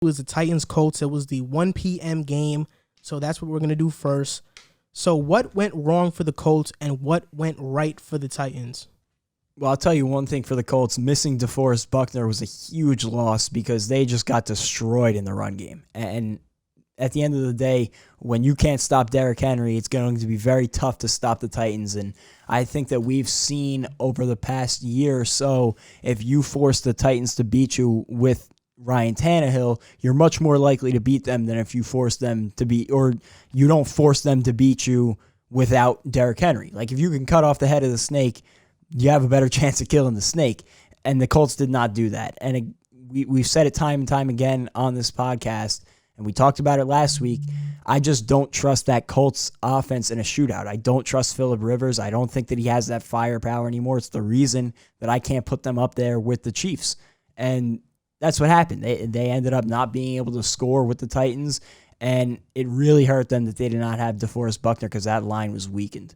It was the Titans Colts. It was the 1 p.m. game. So that's what we're going to do first. So what went wrong for the Colts and what went right for the Titans? Well, I'll tell you one thing for the Colts. Missing DeForest Buckner was a huge loss because they just got destroyed in the run game. And at the end of the day, when you can't stop Derrick Henry, it's going to be very tough to stop the Titans. And I think that we've seen over the past year or so, if you force the Titans to beat you with Ryan Tannehill, you're much more likely to beat them than if you force them to beat, or you don't force them to beat you without Derrick Henry. Like if you can cut off the head of the snake, you have a better chance of killing the snake. And the Colts did not do that. And we've said it time and time again on this podcast, and we talked about it last week. I just don't trust that Colts offense in a shootout. I don't trust Phillip Rivers. I don't think that he has that firepower anymore. It's the reason that I can't put them up there with the Chiefs. And that's what happened. They ended up not being able to score with the Titans, and it really hurt them that they did not have DeForest Buckner because that line was weakened.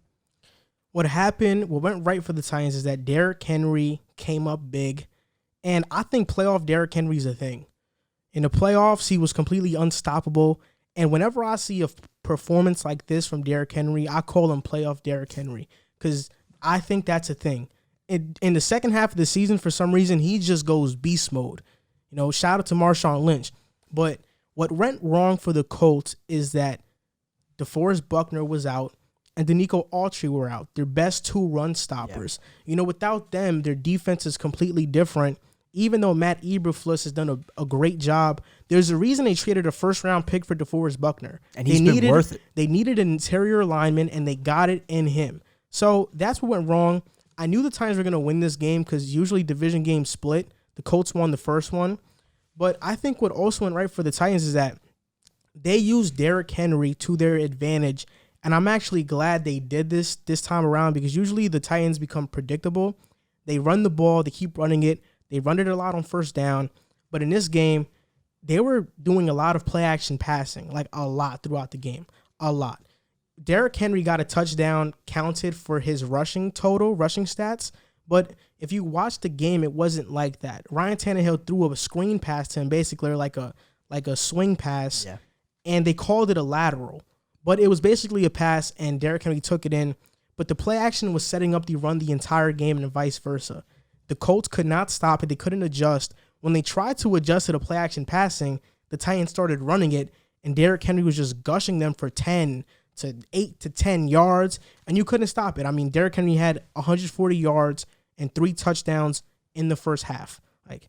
What went right for the Titans is that Derrick Henry came up big, and I think playoff Derrick Henry's a thing. In the playoffs, he was completely unstoppable, and whenever I see a performance like this from Derrick Henry, I call him playoff Derrick Henry because I think that's a thing. In the second half of the season, for some reason, he just goes beast mode. Shout out to Marshawn Lynch. But what went wrong for the Colts is that DeForest Buckner was out and Danico Autry were out, their best two run stoppers. Yeah. Without them, their defense is completely different. Even though Matt Eberflus has done a great job, there's a reason they traded a first-round pick for DeForest Buckner. And he's been worth it. They needed an interior lineman, and they got it in him. So that's what went wrong. I knew the Titans were going to win this game because usually division games split. The Colts won the first one. But I think what also went right for the Titans is that they used Derrick Henry to their advantage. And I'm actually glad they did this time around because usually the Titans become predictable. They run the ball. They keep running it. They run it a lot on first down. But in this game, they were doing a lot of play action passing, like a lot throughout the game. A lot. Derrick Henry got a touchdown counted for his rushing stats. But if you watch the game, it wasn't like that. Ryan Tannehill threw a screen pass to him, basically like a swing pass, and they called it a lateral. But it was basically a pass, and Derrick Henry took it in. But the play action was setting up the run the entire game and vice versa. The Colts could not stop it. They couldn't adjust. When they tried to adjust to the play action passing, the Titans started running it, and Derrick Henry was just gushing them for 10 to 8 to 10 yards, and you couldn't stop it. I mean, Derrick Henry had 140 yards and 3 touchdowns in the first half. Like,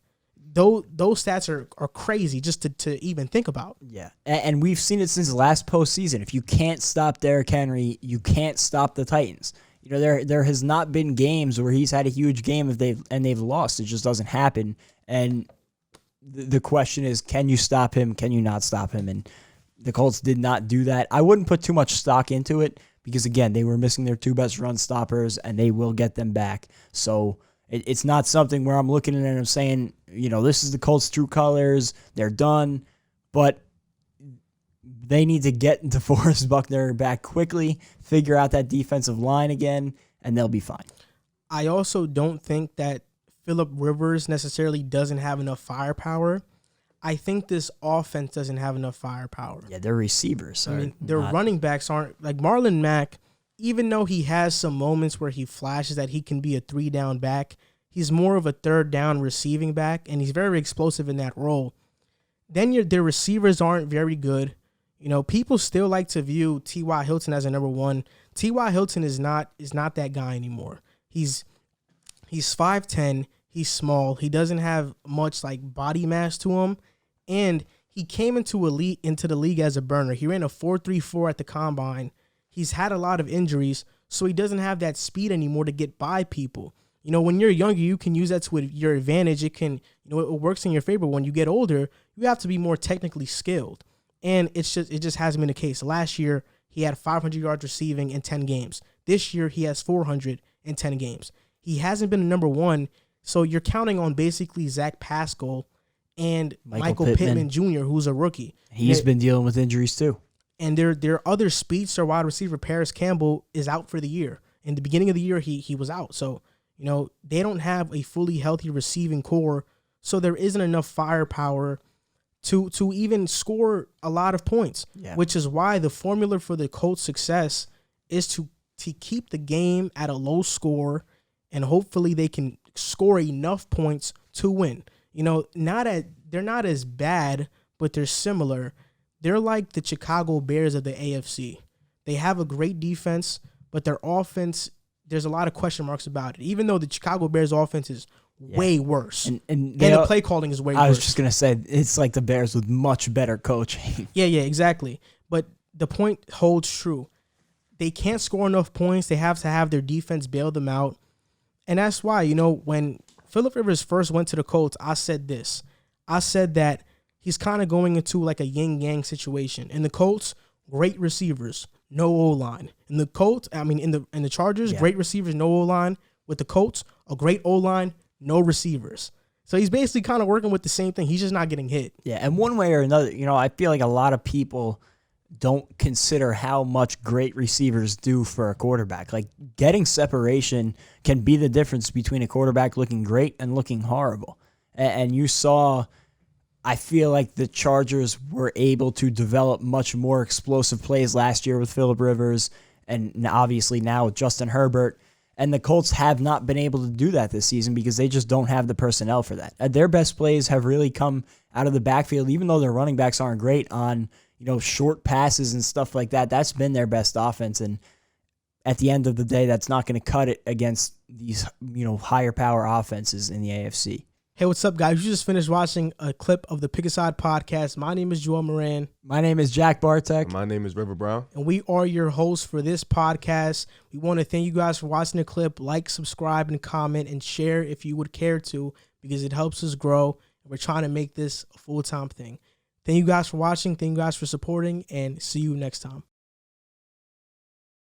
those stats are crazy just to even think about. Yeah, and we've seen it since the last postseason. If you can't stop Derrick Henry, you can't stop the Titans. There has not been games where he's had a huge game they've lost. It just doesn't happen. And the question is, can you stop him? Can you not stop him? And the Colts did not do that. I wouldn't put too much stock into it because, again, they were missing their 2 best run stoppers, and they will get them back. So it's not something where I'm looking at it and I'm saying, this is the Colts' true colors. They're done. But they need to get DeForest Buckner back quickly, figure out that defensive line again, and they'll be fine. I also don't think that Phillip Rivers necessarily doesn't have enough firepower. I think this offense doesn't have enough firepower. Yeah, their receivers. Their running backs aren't like Marlon Mack. Even though he has some moments where he flashes that he can be a 3-down back, he's more of a 3rd-down receiving back, and he's very explosive in that role. Then their receivers aren't very good. People still like to view T.Y. Hilton as a number 1. T.Y. Hilton is not that guy anymore. He's 5'10". He's small. He doesn't have much body mass to him, and he came into the league as a burner. He ran a 4.34 at the combine. He's had a lot of injuries, so he doesn't have that speed anymore to get by people. When you're younger, you can use that to your advantage. It can, it works in your favor. When you get older, you have to be more technically skilled. And it just hasn't been the case. Last year, he had 500 yards receiving in 10 games. This year, he has 400 in 10 games. He hasn't been a number 1, so you're counting on basically Zach Pascal and Michael Pittman Jr., who's a rookie. He's been dealing with injuries too. And their other speedster wide receiver, Paris Campbell, is out for the year. In the beginning of the year, he was out. So, they don't have a fully healthy receiving core, so there isn't enough firepower to even score a lot of points, Yeah. which is why the formula for the Colts' success is to keep the game at a low score, and hopefully they can score enough points to win. You know, they're not as bad, but they're similar. They're like the Chicago Bears of the AFC. They have a great defense, but their offense, there's a lot of question marks about it, even though the Chicago Bears offense is way worse. And the play calling is way worse. I was just going to say, it's like the Bears with much better coaching. Yeah, exactly. But the point holds true. They can't score enough points. They have to have their defense bail them out. And that's why, you know, when Phillip Rivers first went to the Colts, I said this. I said that he's kind of going into like a yin-yang situation. In the Colts, great receivers, no O-line. In the Colts, in the Chargers, great receivers, no O-line. With the Colts, a great O-line, no receivers. So he's basically kind of working with the same thing. He's just not getting hit. Yeah, and one way or another, you know, I feel like a lot of people don't consider how much great receivers do for a quarterback. Like, getting separation can be the difference between a quarterback looking great and looking horrible. And you saw, I feel like the Chargers were able to develop much more explosive plays last year with Phillip Rivers, and obviously now with Justin Herbert. And the Colts have not been able to do that this season because they just don't have the personnel for that. Their best plays have really come out of the backfield, even though their running backs aren't great on, you know, short passes and stuff like that. That's been their best offense. And at the end of the day, that's not going to cut it against these, you know, higher power offenses in the AFC. Hey, what's up, guys? You just finished watching a clip of the Pick a Side podcast. My name is Joel Moran. My name is Jack Barteck. And my name is River Brown. And we are your hosts for this podcast. We want to thank you guys for watching the clip. Like, subscribe, and comment, and share if you would care to, because it helps us grow. And we're trying to make this a full-time thing. Thank you guys for watching. Thank you guys for supporting, and see you next time.